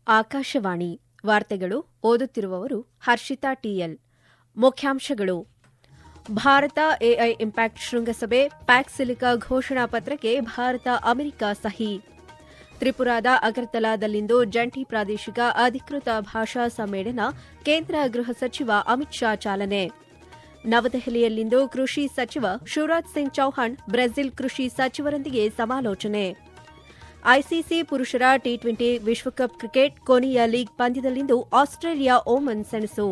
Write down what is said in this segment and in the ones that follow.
ಆಕಾಶವಾಣಿ ವಾರ್ತೆಗಳು ಓದುತ್ತಿರುವವರು ಹರ್ಷಿತಾ ಟಿಎಲ್. ಮುಖ್ಯಾಂಶಗಳು: ಭಾರತ ಎಐ ಇಂಪ್ಯಾಕ್ಟ್ ಶೃಂಗಸಭೆ ಪ್ಯಾಕ್ ಸಿಲಿಕಾ ಘೋಷಣಾ ಪತ್ರಕ್ಕೆ ಭಾರತ ಅಮೆರಿಕ ಸಹಿ. ತ್ರಿಪುರಾದ ಅಗರ್ತಲಾದಲ್ಲಿಂದು ಜಂಟಿ ಪ್ರಾದೇಶಿಕ ಅಧಿಕೃತ ಭಾಷಾ ಸಮ್ಮೇಳನ, ಕೇಂದ್ರ ಗೃಹ ಸಚಿವ ಅಮಿತ್ ಶಾ ಚಾಲನೆ. ನವದೆಹಲಿಯಲ್ಲಿಂದು ಕೃಷಿ ಸಚಿವ ಶಿವರಾಜ್ ಸಿಂಗ್ ಚೌಹಾಣ್ ಬ್ರೆಜಿಲ್ ಕೃಷಿ ಸಚಿವರೊಂದಿಗೆ ಸಮಾಲೋಚನೆ. ಐಸಿಸಿ ಪುರುಷರ ಟಿ20 ವಿಶ್ವಕಪ್ ಕ್ರಿಕೆಟ್ ಕೊನೆಯ ಲೀಗ್ ಪಂದ್ಯದಲ್ಲಿಂದು ಆಸ್ಟ್ರೇಲಿಯಾ ಓಮನ್ ಸೆಣಸು.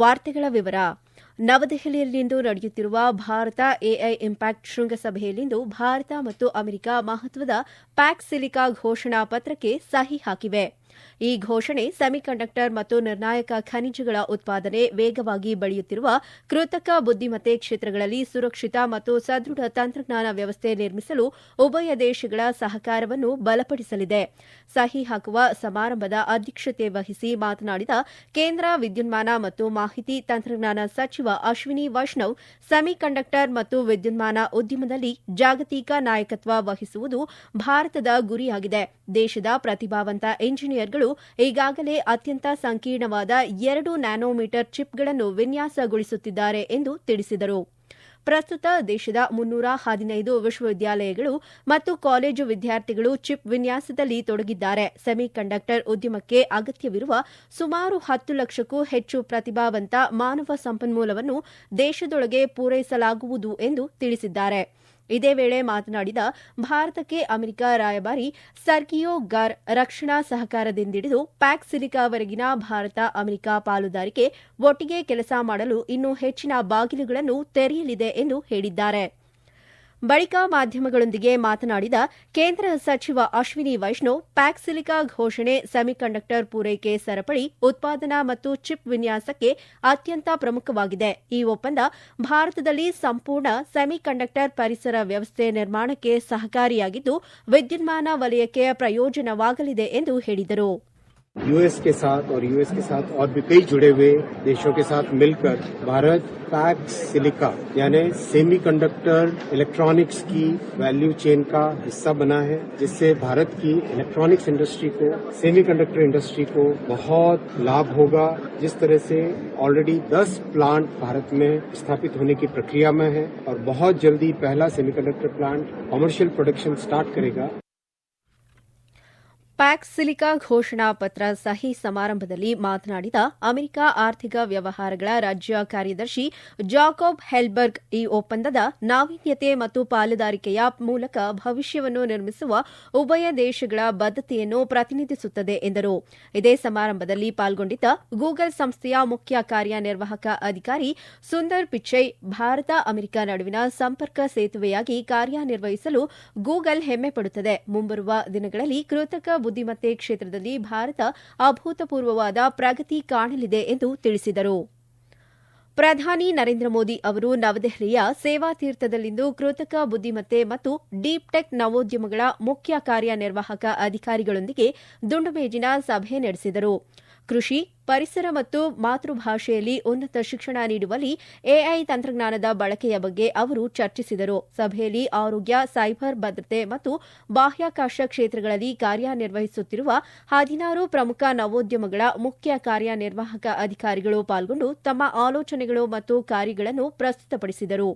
ವಾರ್ತೆಗಳ ವಿವರ. ನವದೆಹಲಿಯಲ್ಲಿಂದು ನಡೆಯುತ್ತಿರುವ ಭಾರತ ಎಐ ಇಂಪ್ಯಾಕ್ಟ್ ಶೃಂಗಸಭೆಯಲ್ಲಿಂದು ಭಾರತ ಮತ್ತು ಅಮೆರಿಕ ಮಹತ್ವದ ಪ್ಯಾಕ್ ಸಿಲಿಕಾ ಘೋಷಣಾ ಪತ್ರಕ್ಕೆ ಸಹಿ ಹಾಕಿವೆ. ಈ ಘೋಷಣೆ ಸೆಮಿಕಂಡಕ್ಟರ್ ಮತ್ತು ನಿರ್ಣಾಯಕ ಖನಿಜಗಳ ಉತ್ಪಾದನೆ ವೇಗವಾಗಿ ಬೆಳೆಯುತ್ತಿರುವ ಕೃತಕ ಬುದ್ದಿಮತ್ತೆ ಕ್ಷೇತ್ರಗಳಲ್ಲಿ ಸುರಕ್ಷಿತ ಮತ್ತು ಸದೃಢ ತಂತ್ರಜ್ಞಾನ ವ್ಯವಸ್ಥೆ ನಿರ್ಮಿಸಲು ಉಭಯ ದೇಶಗಳ ಸಹಕಾರವನ್ನು ಬಲಪಡಿಸಲಿದೆ. ಸಹಿ ಹಾಕುವ ಸಮಾರಂಭದ ಅಧ್ಯಕ್ಷತೆ ವಹಿಸಿ ಮಾತನಾಡಿದ ಕೇಂದ್ರ ವಿದ್ಯುನ್ಮಾನ ಮತ್ತು ಮಾಹಿತಿ ತಂತ್ರಜ್ಞಾನ ಸಚಿವ ಅಶ್ವಿನಿ ವೈಷ್ಣವ್, ಸೆಮಿಕಂಡಕ್ಟರ್ ಮತ್ತು ವಿದ್ಯುನ್ಮಾನ ಉದ್ಯಮದಲ್ಲಿ ಜಾಗತಿಕ ನಾಯಕತ್ವ ವಹಿಸುವುದು ಭಾರತದ ಗುರಿಯಾಗಿದೆ. ದೇಶದ ಪ್ರತಿಭಾವಂತ ಇಂಜಿನಿಯರ್ಗಳು ಈಗಾಗಲೇ ಅತ್ಯಂತ ಸಂಕೀರ್ಣವಾದ 2 ನ್ಯಾನೋಮೀಟರ್ ಚಿಪ್ಗಳನ್ನು ವಿನ್ಯಾಸಗೊಳಿಸುತ್ತಿದ್ದಾರೆ ಎಂದು ತಿಳಿಸಿದರು. ಪ್ರಸ್ತುತ ದೇಶದ 315 ವಿಶ್ವವಿದ್ಯಾಲಯಗಳು ಮತ್ತು ಕಾಲೇಜು ವಿದ್ಯಾರ್ಥಿಗಳು ಚಿಪ್ ವಿನ್ಯಾಸದಲ್ಲಿ ತೊಡಗಿದ್ದಾರೆ. ಸೆಮಿಕಂಡಕ್ಟರ್ ಉದ್ಯಮಕ್ಕೆ ಅಗತ್ಯವಿರುವ ಸುಮಾರು 10 ಲಕ್ಷಕ್ಕೂ ಹೆಚ್ಚು ಪ್ರತಿಭಾವಂತ ಮಾನವ ಸಂಪನ್ಮೂಲವನ್ನು ದೇಶದೊಳಗೆ ಪೂರೈಸಲಾಗುವುದು ಎಂದು ತಿಳಿಸಿದ್ದಾರೆ. ಇದೇ ವೇಳೆ ಮಾತನಾಡಿದ ಭಾರತಕ್ಕೆ ಅಮೆರಿಕ ರಾಯಭಾರಿ ಸರ್ಗಿಯೋ ಗಾರ್, ರಕ್ಷಣಾ ಸಹಕಾರದಿಂದಿಡಿದು ಪ್ಯಾಕ್ ಸಿಲಿಕಾವರೆಗಿನ ಭಾರತ ಅಮೆರಿಕ ಪಾಲುದಾರಿಕೆ ಒಟ್ಟಿಗೆ ಕೆಲಸ ಮಾಡಲು ಇನ್ನೂ ಹೆಚ್ಚಿನ ಬಾಗಿಲುಗಳನ್ನು ತೆರೆಯಲಿದೆ ಎಂದು ಹೇಳಿದ್ದಾರೆ. ಬಳಿಕ ಮಾಧ್ಯಮಗಳೊಂದಿಗೆ ಮಾತನಾಡಿದ ಕೇಂದ್ರ ಸಚಿವ ಅಶ್ವಿನಿ ವೈಷ್ಣವ್, ಪ್ಯಾಕ್ ಸಿಲಿಕಾ ಘೋಷಣೆ ಸೆಮಿಕಂಡಕ್ಟರ್ ಪೂರೈಕೆ ಸರಪಳಿ, ಉತ್ಪಾದನಾ ಮತ್ತು ಚಿಪ್ ವಿನ್ಯಾಸಕ್ಕೆ ಅತ್ಯಂತ ಪ್ರಮುಖವಾಗಿದೆ. ಈ ಒಪ್ಪಂದ ಭಾರತದಲ್ಲಿ ಸಂಪೂರ್ಣ ಸೆಮಿಕಂಡಕ್ಟರ್ ಪರಿಸರ ವ್ಯವಸ್ಥೆ ನಿರ್ಮಾಣಕ್ಕೆ ಸಹಕಾರಿಯಾಗಿದ್ದು ವಿದ್ಯುನ್ಮಾನ ವಲಯಕ್ಕೆ ಪ್ರಯೋಜನವಾಗಲಿದೆ ಎಂದು ಹೇಳಿದರು. यूएस के साथ और भी कई जुड़े हुए देशों के साथ मिलकर भारत पैक सिलिका यानी सेमीकंडक्टर इलेक्ट्रॉनिक्स की वैल्यू चेन का हिस्सा बना है, जिससे भारत की इलेक्ट्रॉनिक्स इंडस्ट्री को, सेमीकंडक्टर इंडस्ट्री को बहुत लाभ होगा. जिस तरह से ऑलरेडी 10 प्लांट भारत में स्थापित होने की प्रक्रिया में है और बहुत जल्दी पहला semiconductor plant commercial production start करेगा. ಪ್ಯಾಕ್ ಸಿಲಿಕಾ ಘೋಷಣಾ ಪತ್ರ ಸಹಿ ಸಮಾರಂಭದಲ್ಲಿ ಮಾತನಾಡಿದ ಅಮೆರಿಕ ಆರ್ಥಿಕ ವ್ಯವಹಾರಗಳ ರಾಜ್ಯ ಕಾರ್ಯದರ್ಶಿ ಜಾಕೋಬ್ ಹೆಲ್ಬರ್ಗ್, ಈ ಒಪ್ಪಂದದ ನಾವೀನ್ಯತೆ ಮತ್ತು ಪಾಲುದಾರಿಕೆಯ ಮೂಲಕ ಭವಿಷ್ಯವನ್ನು ನಿರ್ಮಿಸುವ ಉಭಯ ದೇಶಗಳ ಬದ್ಧತೆಯನ್ನು ಪ್ರತಿನಿಧಿಸುತ್ತದೆ ಎಂದರು. ಇದೇ ಸಮಾರಂಭದಲ್ಲಿ ಪಾಲ್ಗೊಂಡಿದ್ದ ಗೂಗಲ್ ಸಂಸ್ಥೆಯ ಮುಖ್ಯ ಕಾರ್ಯನಿರ್ವಾಹಕ ಅಧಿಕಾರಿ ಸುಂದರ್ ಪಿಚೈ, ಭಾರತ ಅಮೆರಿಕ ನಡುವಿನ ಸಂಪರ್ಕ ಸೇತುವೆಯಾಗಿ ಕಾರ್ಯನಿರ್ವಹಿಸಲು ಗೂಗಲ್ ಹೆಮ್ಮೆಪಡುತ್ತದೆ. ಮುಂಬರುವ ದಿನಗಳಲ್ಲಿ ಕೃತಕ ಬುದ್ದಿಮತ್ತೆ ಕ್ಷೇತ್ರದಲ್ಲಿ ಭಾರತ ಅಭೂತಪೂರ್ವವಾದ ಪ್ರಗತಿ ಕಾಣಲಿದೆ ಎಂದು ತಿಳಿಸಿದರು. ಪ್ರಧಾನಿ ನರೇಂದ್ರ ಮೋದಿ ಅವರು ನವದೆಹಲಿಯ ಸೇವಾತೀರ್ಥದಲ್ಲಿಂದು ಕೃತಕ ಬುದ್ದಿಮತ್ತೆ ಮತ್ತು ಡೀಪ್ ಟೆಕ್ ನವೋದ್ಯಮಗಳ ಮುಖ್ಯ ಕಾರ್ಯನಿರ್ವಾಹಕ ಅಧಿಕಾರಿಗಳೊಂದಿಗೆ ದುಂಡುಮೇಜಿನ ಸಭೆ ನಡೆಸಿದರು. ಕೃಷಿ, ಪರಿಸರ ಮತ್ತು ಮಾತೃಭಾಷೆಯಲ್ಲಿ ಉನ್ನತ ಶಿಕ್ಷಣ ನೀಡುವಲ್ಲಿ ಎಐ ತಂತ್ರಜ್ಞಾನದ ಬಳಕೆಯ ಬಗ್ಗೆ ಅವರು ಚರ್ಚಿಸಿದರು. ಸಭೆಯಲ್ಲಿ ಆರೋಗ್ಯ, ಸೈಬರ್ ಭದ್ರತೆ ಮತ್ತು ಬಾಹ್ಯಾಕಾಶ ಕ್ಷೇತ್ರಗಳಲ್ಲಿ ಕಾರ್ಯನಿರ್ವಹಿಸುತ್ತಿರುವ 16 ಪ್ರಮುಖ ನವೋದ್ಯಮಗಳ ಮುಖ್ಯ ಕಾರ್ಯನಿರ್ವಾಹಕ ಅಧಿಕಾರಿಗಳು ಪಾಲ್ಗೊಂಡು ತಮ್ಮ ಆಲೋಚನೆಗಳು ಮತ್ತು ಕಾರ್ಯಗಳನ್ನು ಪ್ರಸ್ತುತಪಡಿಸಿದರು.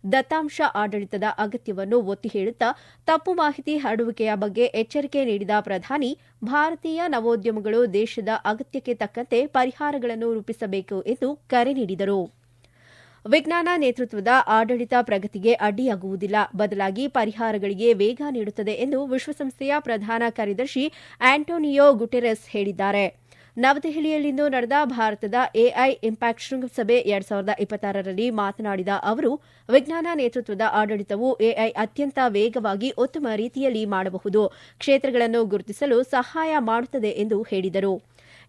ದತ್ತಾಂಶ ಆಡಳಿತದ ಅಗತ್ಯವನ್ನು ಒತ್ತಿ ಹೇಳುತ್ತಾ ತಪ್ಪು ಮಾಹಿತಿ ಹರಡುವಿಕೆಯ ಬಗ್ಗೆ ಎಚ್ಚರಿಕೆ ನೀಡಿದ ಪ್ರಧಾನಿ, ಭಾರತೀಯ ನವೋದ್ಯಮಗಳು ದೇಶದ ಅಗತ್ಯಕ್ಕೆ ತಕ್ಕಂತೆ ಪರಿಹಾರಗಳನ್ನು ರೂಪಿಸಬೇಕು ಎಂದು ಕರೆ ನೀಡಿದರು. ವಿಜ್ಞಾನ ನೇತೃತ್ವದ ಆಡಳಿತ ಪ್ರಗತಿಗೆ ಅಡ್ಡಿಯಾಗುವುದಿಲ್ಲ, ಬದಲಾಗಿ ಪರಿಹಾರಗಳಿಗೆ ವೇಗ ನೀಡುತ್ತದೆ ಎಂದು ವಿಶ್ವಸಂಸ್ಥೆಯ ಪ್ರಧಾನ ಕಾರ್ಯದರ್ಶಿ ಆಂಟೋನಿಯೋ ಗುಟೆರಸ್ ಹೇಳಿದ್ದಾರೆ. ನವದೆಹಲಿಯಲ್ಲಿಂದು ನಡೆದ ಭಾರತದ ಎಐ ಇಂಪ್ಯಾಕ್ಟ್ ಶೃಂಗಸಭೆ 2026ರಲ್ಲಿ ಮಾತನಾಡಿದ ಅವರು, ವಿಜ್ಞಾನ ನೇತೃತ್ವದ ಆಡಳಿತವು ಎಐ ಅತ್ಯಂತ ವೇಗವಾಗಿ ಉತ್ತಮ ರೀತಿಯಲ್ಲಿ ಮಾಡಬಹುದು ಕ್ಷೇತ್ರಗಳನ್ನು ಗುರುತಿಸಲು ಸಹಾಯ ಮಾಡುತ್ತದೆ ಎಂದು ಹೇಳಿದರು.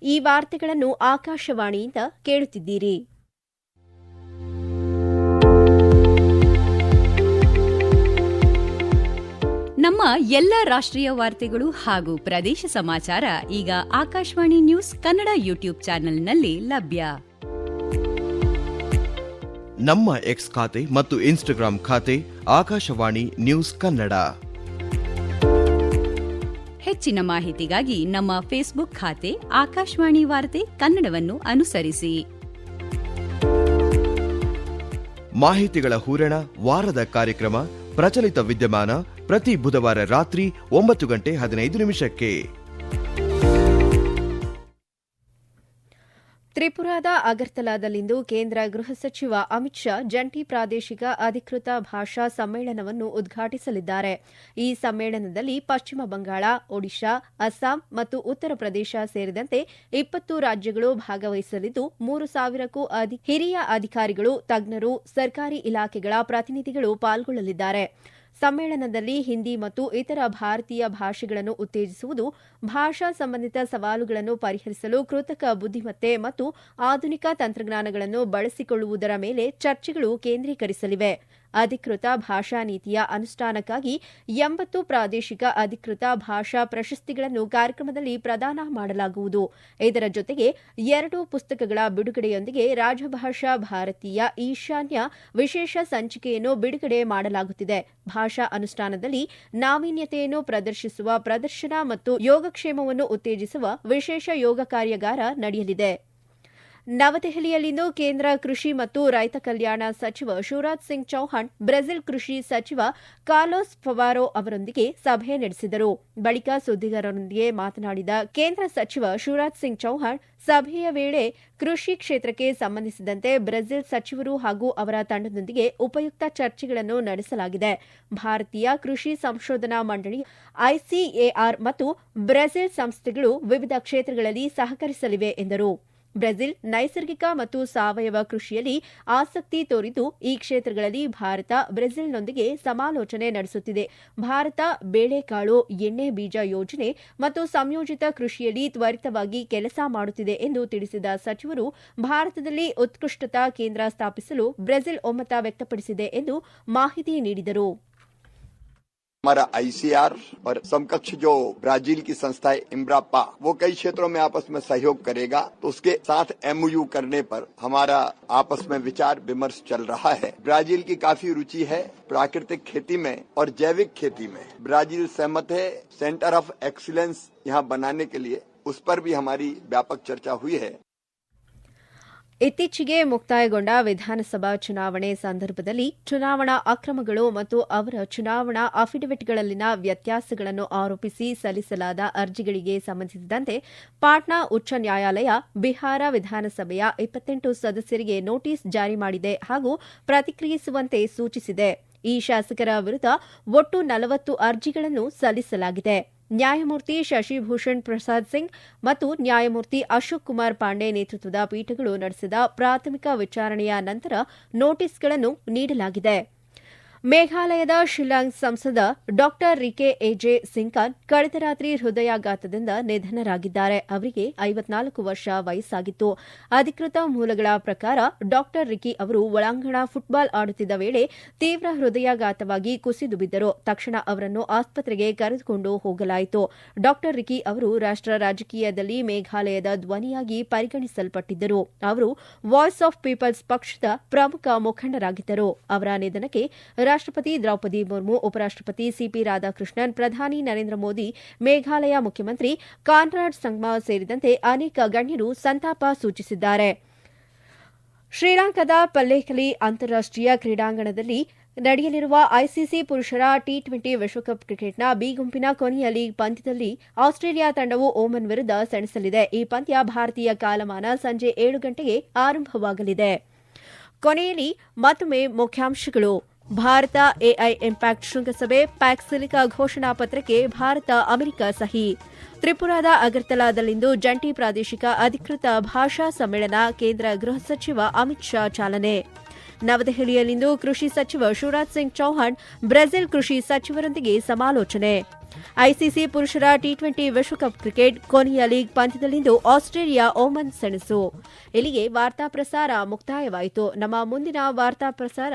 ಈ ವಾರ್ತೆಗಳನ್ನು ಆಕಾಶವಾಣಿಯಿಂದ ಕೇಳುತ್ತಿದ್ದೀರಿ. ನಮ್ಮ ಎಲ್ಲ ರಾಷ್ಟ್ರೀಯ ವಾರ್ತೆಗಳು ಹಾಗೂ ಪ್ರದೇಶ ಸಮಾಚಾರ ಈಗ ಆಕಾಶವಾಣಿ ನ್ಯೂಸ್ ಕನ್ನಡ ಯೂಟ್ಯೂಬ್ ಚಾನೆಲ್ನಲ್ಲಿ ಲಭ್ಯ. ನಮ್ಮ ಎಕ್ಸ್ ಖಾತೆ ಮತ್ತು ಇನ್ಸ್ಟಾಗ್ರಾಂ ಖಾತೆ ಆಕಾಶವಾಣಿ ನ್ಯೂಸ್ ಕನ್ನಡ. ಹೆಚ್ಚಿನ ಮಾಹಿತಿಗಾಗಿ ನಮ್ಮ ಫೇಸ್ಬುಕ್ ಖಾತೆ ಆಕಾಶವಾಣಿ ವಾರ್ತೆ ಕನ್ನಡವನ್ನು ಅನುಸರಿಸಿ. ಮಾಹಿತಿಗಳ ಹೂರಣ, ವಾರದ ಕಾರ್ಯಕ್ರಮ, ಪ್ರಚಲಿತ ವಿದ್ಯಮಾನ ಪ್ರತಿ ಬುಧವಾರ ರಾತ್ರಿ 9:15 ತ್ರಿಪುರಾದ ಅಗರ್ತಲಾದಲ್ಲಿಂದು ಕೇಂದ್ರ ಗೃಹ ಸಚಿವ ಅಮಿತ್ ಶಾ ಜಂಟಿ ಪ್ರಾದೇಶಿಕ ಅಧಿಕೃತ ಭಾಷಾ ಸಮ್ಮೇಳನವನ್ನು ಉದ್ಘಾಟಿಸಲಿದ್ದಾರೆ. ಈ ಸಮ್ಮೇಳನದಲ್ಲಿ ಪಶ್ಚಿಮ ಬಂಗಾಳ, ಒಡಿಶಾ, ಅಸ್ಸಾಂ ಮತ್ತು ಉತ್ತರ ಪ್ರದೇಶ ಸೇರಿದಂತೆ 20 ರಾಜ್ಯಗಳು ಭಾಗವಹಿಸಲಿದ್ದು 3,000ಕ್ಕೂ ಹಿರಿಯ ಅಧಿಕಾರಿಗಳು, ತಜ್ಞರು, ಸರ್ಕಾರಿ ಇಲಾಖೆಗಳ ಪ್ರತಿನಿಧಿಗಳು ಪಾಲ್ಗೊಳ್ಳಲಿದ್ದಾರೆ. ಸಮ್ಮೇಳನದಲ್ಲಿ ಹಿಂದಿ ಮತ್ತು ಇತರ ಭಾರತೀಯ ಭಾಷೆಗಳನ್ನು ಉತ್ತೇಜಿಸುವುದು, ಭಾಷಾ ಸಂಬಂಧಿತ ಸವಾಲುಗಳನ್ನು ಪರಿಹರಿಸಲು ಕೃತಕ ಬುದ್ದಿಮತ್ತೆ ಮತ್ತು ಆಧುನಿಕ ತಂತ್ರಜ್ಞಾನಗಳನ್ನು ಬಳಸಿಕೊಳ್ಳುವುದರ ಮೇಲೆ ಚರ್ಚೆಗಳು ಕೇಂದ್ರೀಕರಿಸಲಿವೆ. ಅಧಿಕೃತ ಭಾಷಾ ನೀತಿಯ ಅನುಷ್ಠಾನಕ್ಕಾಗಿ 80 ಪ್ರಾದೇಶಿಕ ಅಧಿಕೃತ ಭಾಷಾ ಪ್ರಶಸ್ತಿಗಳನ್ನು ಕಾರ್ಯಕ್ರಮದಲ್ಲಿ ಪ್ರದಾನ ಮಾಡಲಾಗುವುದು. ಇದರ ಜೊತೆಗೆ 2 ಪುಸ್ತಕಗಳ ಬಿಡುಗಡೆಯೊಂದಿಗೆ ರಾಜಭಾಷಾ ಭಾರತೀಯ ಈಶಾನ್ಯ ವಿಶೇಷ ಸಂಚಿಕೆಯನ್ನು ಬಿಡುಗಡೆ ಮಾಡಲಾಗುತ್ತಿದೆ. ಭಾಷಾ ಅನುಷ್ಠಾನದಲ್ಲಿ ನಾವೀನ್ಯತೆಯನ್ನು ಪ್ರದರ್ಶಿಸುವ ಪ್ರದರ್ಶನ ಮತ್ತು ಯೋಗಕ್ಷೇಮವನ್ನು ಉತ್ತೇಜಿಸುವ ವಿಶೇಷ ಯೋಗ ಕಾರ್ಯಾಗಾರ ನಡೆಯಲಿದೆ. ನವದೆಹಲಿಯಲ್ಲಿಂದು ಕೇಂದ್ರ ಕೃಷಿ ಮತ್ತು ರೈತ ಕಲ್ಯಾಣ ಸಚಿವ ಶಿವರಾಜ್ ಸಿಂಗ್ ಚೌಹಾಣ್ ಬ್ರೆಜಿಲ್ ಕೃಷಿ ಸಚಿವ ಕಾರ್ಲೋಸ್ ಫವಾರೋ ಅವರೊಂದಿಗೆ ಸಭೆ ನಡೆಸಿದರು. ಬಳಿಕ ಸುದ್ದಿಗಾರರೊಂದಿಗೆ ಮಾತನಾಡಿದ ಕೇಂದ್ರ ಸಚಿವ ಶಿವರಾಜ್ ಸಿಂಗ್ ಚೌಹಾಣ್, ಸಭೆಯ ವೇಳೆ ಕೃಷಿ ಕ್ಷೇತ್ರಕ್ಕೆ ಸಂಬಂಧಿಸಿದಂತೆ ಬ್ರೆಜಿಲ್ ಸಚಿವರು ಹಾಗೂ ಅವರ ತಂಡದೊಂದಿಗೆ ಉಪಯುಕ್ತ ಚರ್ಚೆಗಳನ್ನು ನಡೆಸಲಾಗಿದೆ. ಭಾರತೀಯ ಕೃಷಿ ಸಂಶೋಧನಾ ಮಂಡಳಿ ಐಸಿಎಆರ್ ಮತ್ತು ಬ್ರೆಜಿಲ್ ಸಂಸ್ಥೆಗಳು ವಿವಿಧ ಕ್ಷೇತ್ರಗಳಲ್ಲಿ ಸಹಕರಿಸಲಿವೆ ಎಂದರು. ಬ್ರೆಜಿಲ್ ನೈಸರ್ಗಿಕ ಮತ್ತು ಸಾವಯವ ಕೃಷಿಯಲ್ಲಿ ಆಸಕ್ತಿ ತೋರಿದ್ದು, ಈ ಕ್ಷೇತ್ರಗಳಲ್ಲಿ ಭಾರತ ಬ್ರೆಜಿಲ್ನೊಂದಿಗೆ ಸಮಾಲೋಚನೆ ನಡೆಸುತ್ತಿದೆ. ಭಾರತ ಬೇಳೆಕಾಳು, ಎಣ್ಣೆ ಬೀಜ ಯೋಜನೆ ಮತ್ತು ಸಂಯೋಜಿತ ಕೃಷಿಯಲ್ಲಿ ತ್ವರಿತವಾಗಿ ಕೆಲಸ ಮಾಡುತ್ತಿದೆ ಎಂದು ತಿಳಿಸಿದ ಸಚಿವರು, ಭಾರತದಲ್ಲಿ ಉತ್ಕೃಷ್ಟತಾ ಕೇಂದ್ರ ಸ್ಥಾಪಿಸಲು ಬ್ರೆಜಿಲ್ ಒಮ್ಮತ ವ್ಯಕ್ತಪಡಿಸಿದೆ ಎಂದು ಮಾಹಿತಿ ನೀಡಿದರು. हमारा आईसीआर और समकक्ष जो ब्राजील की संस्था है इम्ब्रापा, वो कई क्षेत्रों में आपस में सहयोग करेगा, तो उसके साथ एमओयू करने पर हमारा आपस में विचार विमर्श चल रहा है. ब्राजील की काफी रुचि है प्राकृतिक खेती में और जैविक खेती में. ब्राजील सहमत है सेंटर ऑफ एक्सीलेंस यहाँ बनाने के लिए, उस पर भी हमारी व्यापक चर्चा हुई है. ಇತ್ತೀಚೆಗೆ ಮುಕ್ತಾಯಗೊಂಡ ವಿಧಾನಸಭಾ ಚುನಾವಣೆ ಸಂದರ್ಭದಲ್ಲಿ ಚುನಾವಣಾ ಅಕ್ರಮಗಳು ಮತ್ತು ಅವರ ಚುನಾವಣಾ ಅಫಿಡವಿಟ್ಗಳಲ್ಲಿನ ವ್ಯತ್ಯಾಸಗಳನ್ನು ಆರೋಪಿಸಿ ಸಲ್ಲಿಸಲಾದ ಅರ್ಜಿಗಳಿಗೆ ಸಂಬಂಧಿಸಿದಂತೆ ಪಾಟ್ನಾ ಉಚ್ಚ ನ್ಯಾಯಾಲಯ ಬಿಹಾರ ವಿಧಾನಸಭೆಯ 28 ಸದಸ್ಯರಿಗೆ ನೋಟಿಸ್ ಜಾರಿ ಮಾಡಿದೆ ಹಾಗೂ ಪ್ರತಿಕ್ರಿಯಿಸುವಂತೆ ಸೂಚಿಸಿದೆ. ಈ ಶಾಸಕರ ವಿರುದ್ಧ ಒಟ್ಟು 40 ಅರ್ಜಿಗಳನ್ನು ಸಲ್ಲಿಸಲಾಗಿದೆ. ನ್ಯಾಯಮೂರ್ತಿ ಶಶಿಭೂಷಣ್ ಪ್ರಸಾದ್ ಸಿಂಗ್ ಮತ್ತು ನ್ಯಾಯಮೂರ್ತಿ ಅಶೋಕ್ ಕುಮಾರ್ ಪಾಂಡೆ ನೇತೃತ್ವದ ಪೀಠಗಳು ನಡೆಸಿದ ಪ್ರಾಥಮಿಕ ವಿಚಾರಣೆಯ ನಂತರ ನೋಟಿಸ್ಗಳನ್ನು ನೀಡಲಾಗಿದೆ. ಮೇಘಾಲಯದ ಶಿಲ್ಲಾಂಗ್ ಸಂಸದ ಡಾ ರಿಕೆ ಎಜೆ ಸಿಂಕಾನ್ ಕಳೆದ ರಾತ್ರಿ ಹೃದಯಾಘಾತದಿಂದ ನಿಧನರಾಗಿದ್ದಾರೆ. ಅವರಿಗೆ 54 ವರ್ಷ ವಯಸ್ಸಾಗಿತ್ತು. ಅಧಿಕೃತ ಮೂಲಗಳ ಪ್ರಕಾರ ಡಾ ರಿಕಿ ಅವರು ಒಳಾಂಗಣ ಫುಟ್ಬಾಲ್ ಆಡುತ್ತಿದ್ದ ವೇಳೆ ತೀವ್ರ ಹೃದಯಾಘಾತವಾಗಿ ಕುಸಿದು ಬಿದ್ದರು. ತಕ್ಷಣ ಅವರನ್ನು ಆಸ್ಪತ್ರೆಗೆ ಕರೆದುಕೊಂಡು ಹೋಗಲಾಯಿತು. ಡಾ ರಿಕಿ ಅವರು ರಾಷ್ಟ್ರ ರಾಜಕೀಯದಲ್ಲಿ ಮೇಘಾಲಯದ ಧ್ವನಿಯಾಗಿ ಪರಿಗಣಿಸಲ್ಪಟ್ಟಿದ್ದರು. ಅವರು ವಾಯ್ಸ್ ಆಫ್ ಪೀಪಲ್ಸ್ ಪಕ್ಷದ ಪ್ರಮುಖ ಮುಖಂಡರಾಗಿದ್ದರು. ಅವರ ನಿಧನಕ್ಕೆ ರಾಷ್ಟ್ರಪತಿ ದ್ರೌಪದಿ ಮುರ್ಮು, ಉಪರಾಷ್ಟ್ರಪತಿ ಸಿಪಿ ರಾಧಾಕೃಷ್ಣನ್, ಪ್ರಧಾನಿ ನರೇಂದ್ರ ಮೋದಿ, ಮೇಘಾಲಯ ಮುಖ್ಯಮಂತ್ರಿ ಕಾನ್ರಾಡ್ ಸಂಗ್ಮಾ ಸೇರಿದಂತೆ ಅನೇಕ ಗಣ್ಯರು ಸಂತಾಪ ಸೂಚಿಸಿದ್ದಾರೆ. ಶ್ರೀಲಂಕಾದ ಪಲ್ಲೇಕಲಿ ಅಂತಾರಾಷ್ಟೀಯ ಕ್ರೀಡಾಂಗಣದಲ್ಲಿ ನಡೆಯಲಿರುವ ಐಸಿಸಿ ಪುರುಷರ ಟಿ20 ವಿಶ್ವಕಪ್ ಕ್ರಿಕೆಟ್ನ ಬಿ ಗುಂಪಿನ ಕೊನೆಯ ಲೀಗ್ ಪಂದ್ಯದಲ್ಲಿ ಆಸ್ಟ್ರೇಲಿಯಾ ತಂಡವು ಓಮನ್ ವಿರುದ್ಧ ಸೆಣಸಲಿದೆ. ಈ ಪಂದ್ಯ ಭಾರತೀಯ ಕಾಲಮಾನ ಸಂಜೆ 7 ಗಂಟೆಗೆ ಆರಂಭವಾಗಲಿದೆ. ಕೊನೆಯಲ್ಲಿ ಮತ್ತೊಮ್ಮೆ ಮುಖ್ಯಾಂಶಗಳು. ಭಾರತ ಎಐ ಇಂಪ್ಯಾಕ್ಟ್ ಶೃಂಗಸಭೆ, ಪ್ಯಾಕ್ ಸಿಲಿಕಾ ಘೋಷಣಾ ಪತ್ರಕ್ಕೆ ಭಾರತ ಅಮೆರಿಕ ಸಹಿ. ತ್ರಿಪುರಾದ ಅಗರ್ತಲಾದಲ್ಲಿಂದು ಜಂಟಿ ಪ್ರಾದೇಶಿಕ ಅಧಿಕೃತ ಭಾಷಾ ಸಮ್ಮೇಳನ, ಕೇಂದ್ರ ಗೃಹ ಸಚಿವ ಅಮಿತ್ ಶಾ ಚಾಲನೆ. ನವದೆಹಲಿಯಲ್ಲಿಂದು ಕೃಷಿ ಸಚಿವ ಶಿವರಾಜ್ ಸಿಂಗ್ ಚೌಹಾಣ್ ಬ್ರೆಜಿಲ್ ಕೃಷಿ ಸಚಿವರೊಂದಿಗೆ ಸಮಾಲೋಚನೆ. ಐಸಿಸಿ ಪುರುಷರ ಟಿ20 ವಿಶ್ವಕಪ್ ಕ್ರಿಕೆಟ್ ಕೊನೆಯ ಲೀಗ್ ಪಂದ್ಯದಲ್ಲಿಂದು ಆಸ್ಟ್ರೇಲಿಯಾ ಓಮನ್ ಸೆಣಸು. ಇಲ್ಲಿಗೆ ವಾರ್ತಾ ಪ್ರಸಾರ ಮುಕ್ತಾಯವಾಯಿತು. ನಮ್ಮ ಮುಂದಿನ ವಾರ್ತಾ ಪ್ರಸಾರ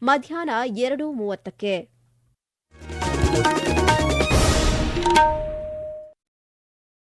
ಮಧ್ಯಾಹ್ನ 2:30ಕ್ಕೆ.